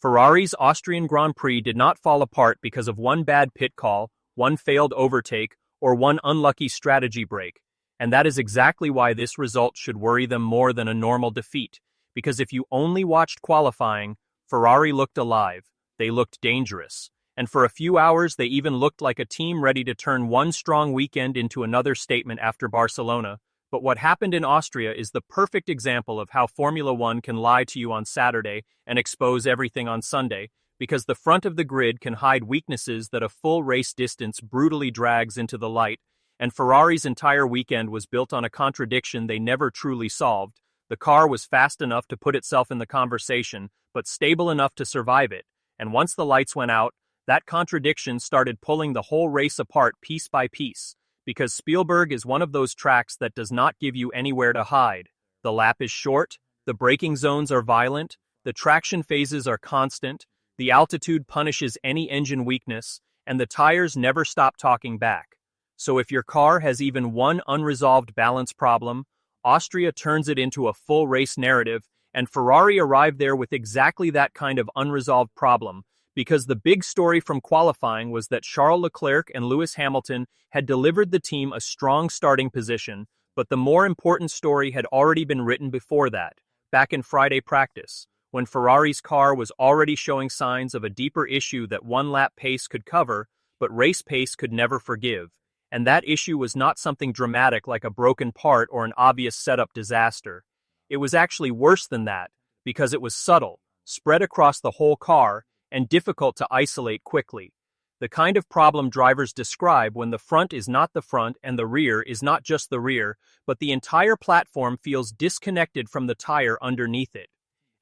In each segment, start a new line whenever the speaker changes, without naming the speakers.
Ferrari's Austrian Grand Prix did not fall apart because of one bad pit call, one failed overtake, or one unlucky strategy break, and that is exactly why this result should worry them more than a normal defeat, because if you only watched qualifying, Ferrari looked alive, they looked dangerous, and for a few hours they even looked like a team ready to turn one strong weekend into another statement after Barcelona. But what happened in Austria is the perfect example of how Formula One can lie to you on Saturday and expose everything on Sunday, because the front of the grid can hide weaknesses that a full race distance brutally drags into the light, and Ferrari's entire weekend was built on a contradiction they never truly solved. The car was fast enough to put itself in the conversation, but stable enough to survive it, and once the lights went out, that contradiction started pulling the whole race apart piece by piece. Because Spielberg is one of those tracks that does not give you anywhere to hide. The lap is short, the braking zones are violent, the traction phases are constant, the altitude punishes any engine weakness, and the tires never stop talking back. So if your car has even one unresolved balance problem, Austria turns it into a full race narrative, and Ferrari arrived there with exactly that kind of unresolved problem, because the big story from qualifying was that Charles Leclerc and Lewis Hamilton had delivered the team a strong starting position, but the more important story had already been written before that, back in Friday practice, when Ferrari's car was already showing signs of a deeper issue that one-lap pace could cover, but race pace could never forgive. And that issue was not something dramatic like a broken part or an obvious setup disaster. It was actually worse than that, because it was subtle, spread across the whole car, and difficult to isolate quickly. The kind of problem drivers describe when the front is not the front and the rear is not just the rear, but the entire platform feels disconnected from the tire underneath it.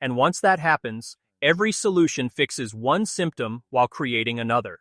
And once that happens, every solution fixes one symptom while creating another.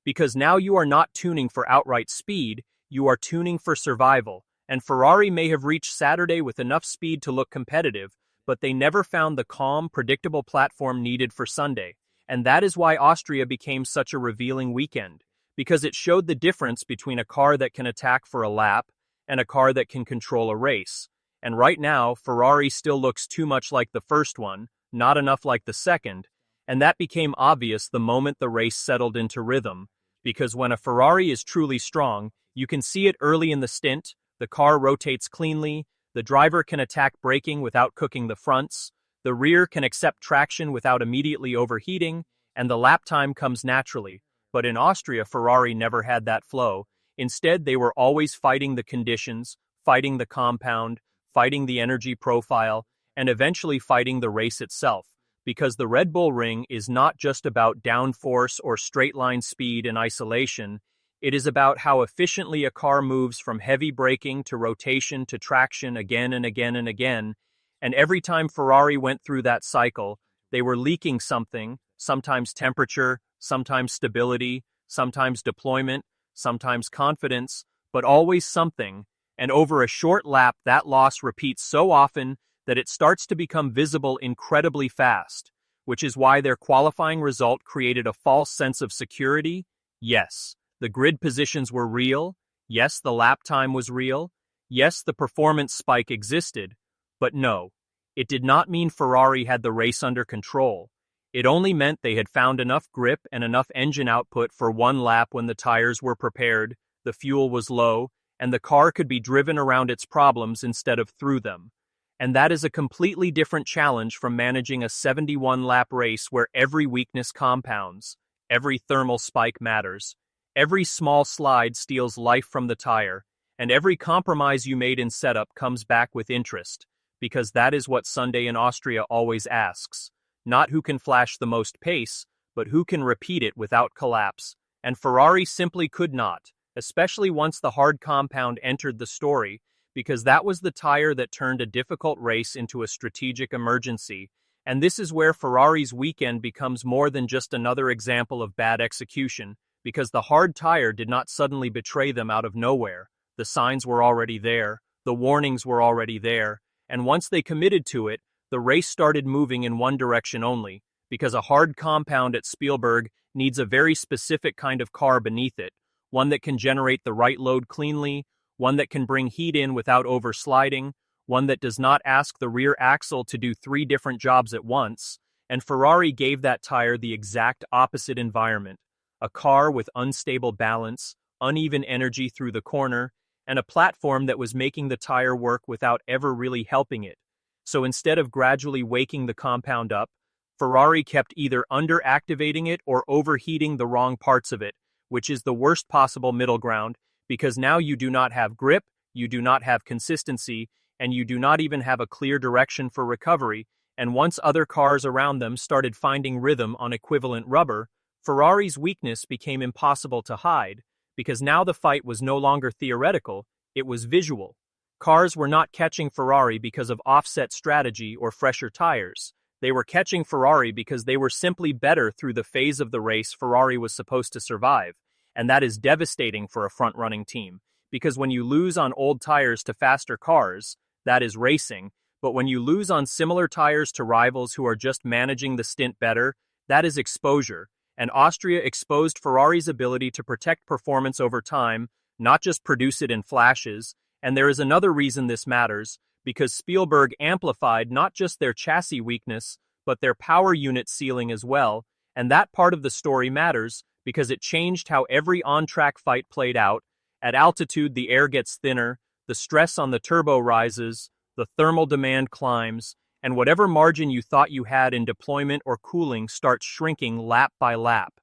Because now you are not tuning for outright speed, you are tuning for survival, and Ferrari may have reached Saturday with enough speed to look competitive, but they never found the calm, predictable platform needed for Sunday. And that is why Austria became such a revealing weekend, because it showed the difference between a car that can attack for a lap and a car that can control a race. And right now, Ferrari still looks too much like the first one, not enough like the second, and that became obvious the moment the race settled into rhythm, because when a Ferrari is truly strong, you can see it early in the stint, the car rotates cleanly, the driver can attack braking without cooking the fronts, the rear can accept traction without immediately overheating, and the lap time comes naturally. But in Austria, Ferrari never had that flow. Instead, they were always fighting the conditions, fighting the compound, fighting the energy profile, and eventually fighting the race itself. Because the Red Bull Ring is not just about downforce or straight-line speed in isolation, it is about how efficiently a car moves from heavy braking to rotation to traction again and again and again. And every time Ferrari went through that cycle, they were leaking something, sometimes temperature, sometimes stability, sometimes deployment, sometimes confidence, but always something, and over a short lap that loss repeats so often that it starts to become visible incredibly fast, which is why their qualifying result created a false sense of security. Yes, the grid positions were real, yes, the lap time was real, yes, the performance spike existed, but no, it did not mean Ferrari had the race under control. It only meant they had found enough grip and enough engine output for one lap when the tires were prepared, the fuel was low, and the car could be driven around its problems instead of through them. And that is a completely different challenge from managing a 71-lap race where every weakness compounds, every thermal spike matters, every small slide steals life from the tire, and every compromise you made in setup comes back with interest. Because that is what Sunday in Austria always asks. Not who can flash the most pace, but who can repeat it without collapse. And Ferrari simply could not, especially once the hard compound entered the story, because that was the tire that turned a difficult race into a strategic emergency. And this is where Ferrari's weekend becomes more than just another example of bad execution, because the hard tire did not suddenly betray them out of nowhere. The signs were already there, the warnings were already there, and once they committed to it, the race started moving in one direction only, because a hard compound at Spielberg needs a very specific kind of car beneath it, one that can generate the right load cleanly, one that can bring heat in without oversliding, one that does not ask the rear axle to do 3 different jobs at once, and Ferrari gave that tire the exact opposite environment, a car with unstable balance, uneven energy through the corner, and a platform that was making the tire work without ever really helping it. So instead of gradually waking the compound up, Ferrari kept either underactivating it or overheating the wrong parts of it, which is the worst possible middle ground, because now you do not have grip, you do not have consistency, and you do not even have a clear direction for recovery, and once other cars around them started finding rhythm on equivalent rubber, Ferrari's weakness became impossible to hide, because now the fight was no longer theoretical, it was visual. Cars were not catching Ferrari because of offset strategy or fresher tires. They were catching Ferrari because they were simply better through the phase of the race Ferrari was supposed to survive, and that is devastating for a front-running team, because when you lose on old tires to faster cars, that is racing, but when you lose on similar tires to rivals who are just managing the stint better, that is exposure, and Austria exposed Ferrari's ability to protect performance over time, not just produce it in flashes, and there is another reason this matters, because Spielberg amplified not just their chassis weakness, but their power unit ceiling as well, and that part of the story matters, because it changed how every on-track fight played out. At altitude, the air gets thinner, the stress on the turbo rises, the thermal demand climbs, and whatever margin you thought you had in deployment or cooling starts shrinking lap by lap.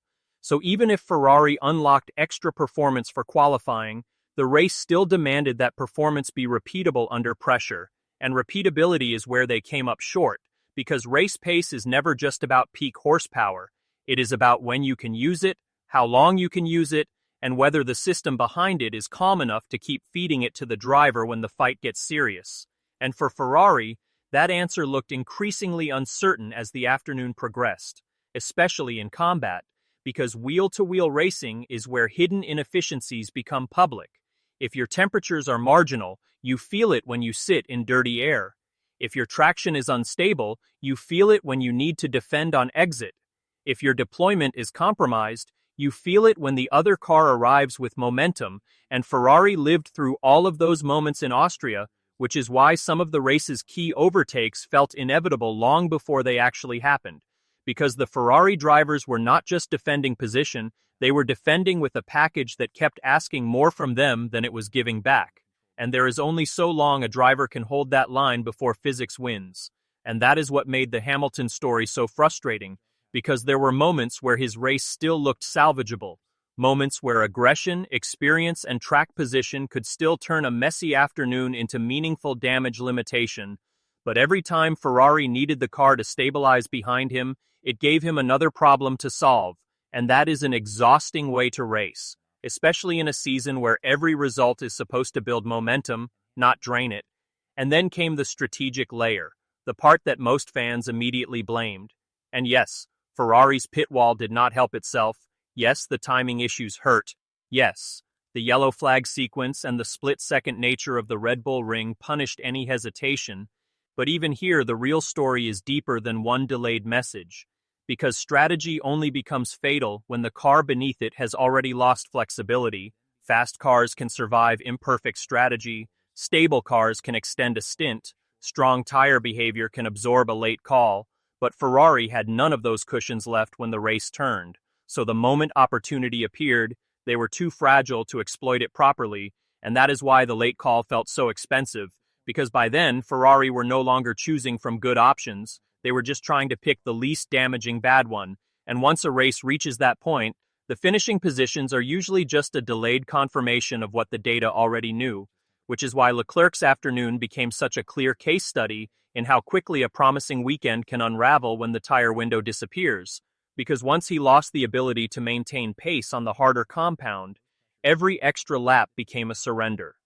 So even if Ferrari unlocked extra performance for qualifying, the race still demanded that performance be repeatable under pressure, and repeatability is where they came up short, because race pace is never just about peak horsepower. It is about when you can use it, how long you can use it, and whether the system behind it is calm enough to keep feeding it to the driver when the fight gets serious. And for Ferrari, that answer looked increasingly uncertain as the afternoon progressed, especially in combat, because wheel-to-wheel racing is where hidden inefficiencies become public. If your temperatures are marginal, you feel it when you sit in dirty air. If your traction is unstable, you feel it when you need to defend on exit. If your deployment is compromised, you feel it when the other car arrives with momentum, and Ferrari lived through all of those moments in Austria, which is why some of the race's key overtakes felt inevitable long before they actually happened. Because the Ferrari drivers were not just defending position, they were defending with a package that kept asking more from them than it was giving back. And there is only so long a driver can hold that line before physics wins. And that is what made the Hamilton story so frustrating, because there were moments where his race still looked salvageable, moments where aggression, experience, and track position could still turn a messy afternoon into meaningful damage limitation. But every time Ferrari needed the car to stabilize behind him, it gave him another problem to solve, and that is an exhausting way to race, especially in a season where every result is supposed to build momentum, not drain it. And then came the strategic layer, the part that most fans immediately blamed. And yes, Ferrari's pit wall did not help itself. Yes, the timing issues hurt. Yes, the yellow flag sequence and the split-second nature of the Red Bull ring punished any hesitation. But even here, the real story is deeper than one delayed message, because strategy only becomes fatal when the car beneath it has already lost flexibility. Fast cars can survive imperfect strategy, stable cars can extend a stint, strong tire behavior can absorb a late call, but Ferrari had none of those cushions left when the race turned. So the moment opportunity appeared, they were too fragile to exploit it properly, and that is why the late call felt so expensive, because by then, Ferrari were no longer choosing from good options, they were just trying to pick the least damaging bad one, and once a race reaches that point, the finishing positions are usually just a delayed confirmation of what the data already knew, which is why Leclerc's afternoon became such a clear case study in how quickly a promising weekend can unravel when the tire window disappears, because once he lost the ability to maintain pace on the harder compound, every extra lap became a surrender.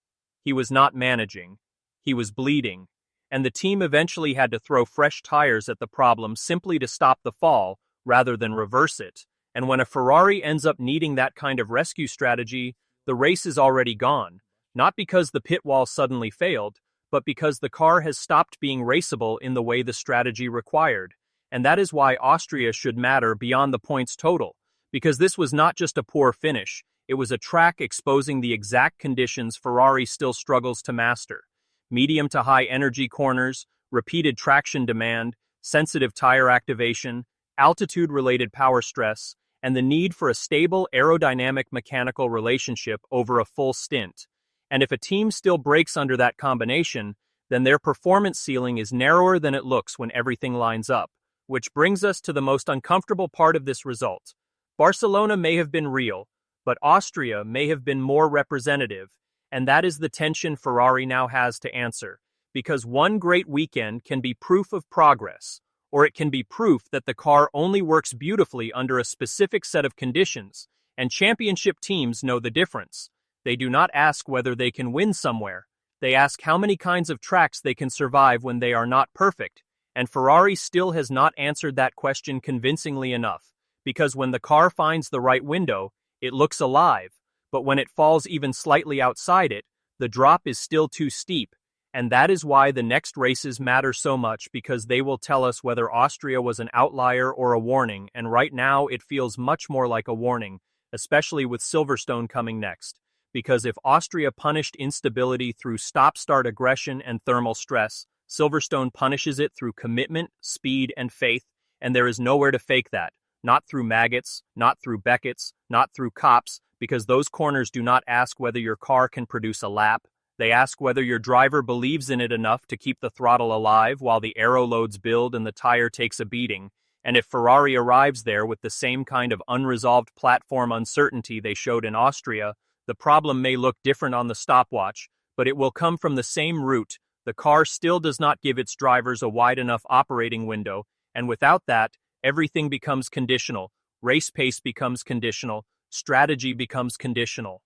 He was not managing. He was bleeding, and the team eventually had to throw fresh tires at the problem simply to stop the fall, rather than reverse it. And when a Ferrari ends up needing that kind of rescue strategy, the race is already gone, not because the pit wall suddenly failed, but because the car has stopped being raceable in the way the strategy required. And that is why Austria should matter beyond the points total, because this was not just a poor finish, it was a track exposing the exact conditions Ferrari still struggles to master. Medium to high energy corners, repeated traction demand, sensitive tire activation, altitude-related power stress, and the need for a stable aerodynamic mechanical relationship over a full stint. And if a team still breaks under that combination, then their performance ceiling is narrower than it looks when everything lines up. Which brings us to the most uncomfortable part of this result. Barcelona may have been real, but Austria may have been more representative, and that is the tension Ferrari now has to answer, because one great weekend can be proof of progress, or it can be proof that the car only works beautifully under a specific set of conditions, and championship teams know the difference. They do not ask whether they can win somewhere. They ask how many kinds of tracks they can survive when they are not perfect, and Ferrari still has not answered that question convincingly enough, because when the car finds the right window, it looks alive, but when it falls even slightly outside it, the drop is still too steep, and that is why the next races matter so much, because they will tell us whether Austria was an outlier or a warning, and right now it feels much more like a warning, especially with Silverstone coming next. Because if Austria punished instability through stop-start aggression and thermal stress, Silverstone punishes it through commitment, speed, and faith, and there is nowhere to fake that. Not through maggots, not through Beckett's, not through cops, because those corners do not ask whether your car can produce a lap. They ask whether your driver believes in it enough to keep the throttle alive while the aero loads build and the tire takes a beating. And if Ferrari arrives there with the same kind of unresolved platform uncertainty they showed in Austria, the problem may look different on the stopwatch, but it will come from the same root. The car still does not give its drivers a wide enough operating window, and without that, everything becomes conditional. Race pace becomes conditional. Strategy becomes conditional.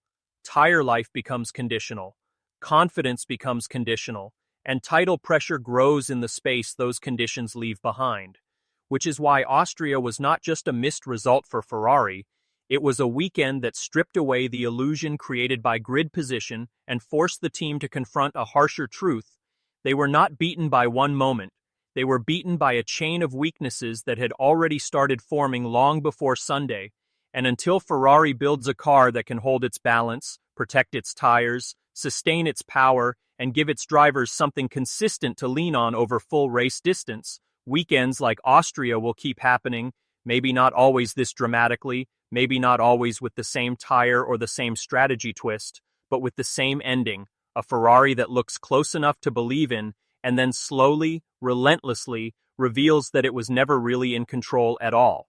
Tire life becomes conditional. Confidence becomes conditional. And title pressure grows in the space those conditions leave behind. Which is why Austria was not just a missed result for Ferrari, it was a weekend that stripped away the illusion created by grid position and forced the team to confront a harsher truth. They were not beaten by one moment. They were beaten by a chain of weaknesses that had already started forming long before Sunday, and until Ferrari builds a car that can hold its balance, protect its tires, sustain its power, and give its drivers something consistent to lean on over full race distance, weekends like Austria will keep happening, maybe not always this dramatically, maybe not always with the same tire or the same strategy twist, but with the same ending, a Ferrari that looks close enough to believe in, and then slowly, relentlessly, reveals that it was never really in control at all.